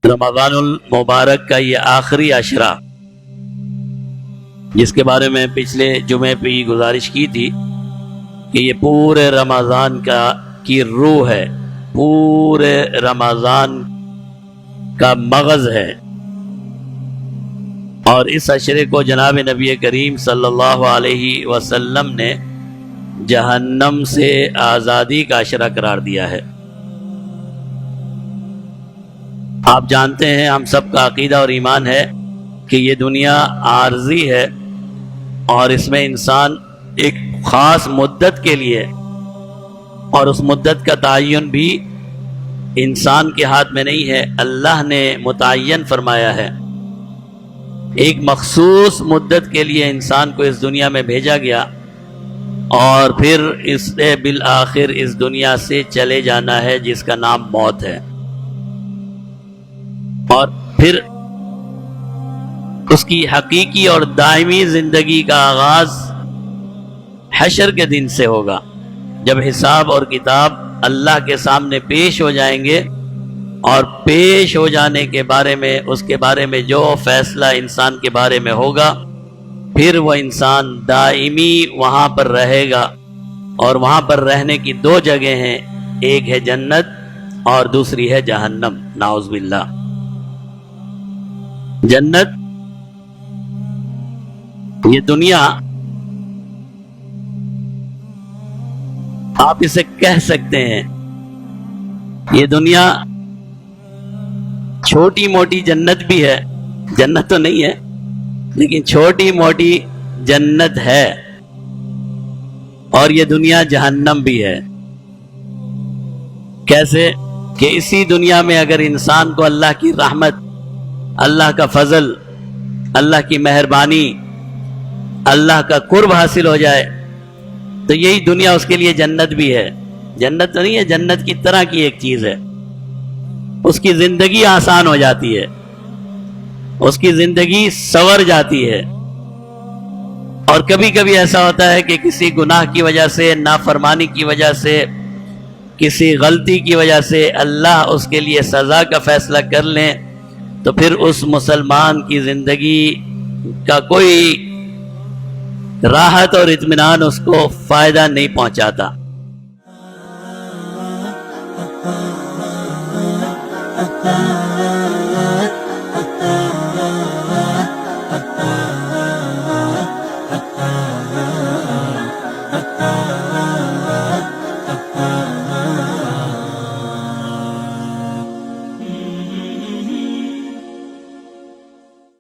رمضان المبارک کا یہ آخری عشرہ، جس کے بارے میں پچھلے جمعے پہ یہ گزارش کی تھی کہ یہ پورے رمضان کی روح ہے، پورے رمضان کا مغز ہے، اور اس عشرے کو جناب نبی کریم صلی اللہ علیہ وسلم نے جہنم سے آزادی کا عشرہ قرار دیا ہے۔ آپ جانتے ہیں، ہم سب کا عقیدہ اور ایمان ہے کہ یہ دنیا عارضی ہے، اور اس میں انسان ایک خاص مدت کے لیے، اور اس مدت کا تعین بھی انسان کے ہاتھ میں نہیں ہے، اللہ نے متعین فرمایا ہے۔ ایک مخصوص مدت کے لیے انسان کو اس دنیا میں بھیجا گیا، اور پھر اس نے بالآخر اس دنیا سے چلے جانا ہے، جس کا نام موت ہے۔ اور پھر اس کی حقیقی اور دائمی زندگی کا آغاز حشر کے دن سے ہوگا، جب حساب اور کتاب اللہ کے سامنے پیش ہو جائیں گے، اور پیش ہو جانے کے بارے میں، اس کے بارے میں جو فیصلہ انسان کے بارے میں ہوگا، پھر وہ انسان دائمی وہاں پر رہے گا۔ اور وہاں پر رہنے کی دو جگہ ہیں، ایک ہے جنت اور دوسری ہے جہنم، نعوذ باللہ۔ جنت، یہ دنیا آپ اسے کہہ سکتے ہیں، یہ دنیا چھوٹی موٹی جنت بھی ہے، جنت تو نہیں ہے لیکن چھوٹی موٹی جنت ہے، اور یہ دنیا جہنم بھی ہے۔ کیسے کہ اسی دنیا میں اگر انسان کو اللہ کی رحمت، اللہ کا فضل، اللہ کی مہربانی، اللہ کا قرب حاصل ہو جائے، تو یہی دنیا اس کے لیے جنت بھی ہے۔ جنت تو نہیں ہے، جنت کی طرح کی ایک چیز ہے۔ اس کی زندگی آسان ہو جاتی ہے، اس کی زندگی سنور جاتی ہے، اور کبھی کبھی ایسا ہوتا ہے کہ کسی گناہ کی وجہ سے، نافرمانی کی وجہ سے، کسی غلطی کی وجہ سے اللہ اس کے لیے سزا کا فیصلہ کر لیں، تو پھر اس مسلمان کی زندگی کا کوئی راحت اور اطمینان اس کو فائدہ نہیں پہنچاتا۔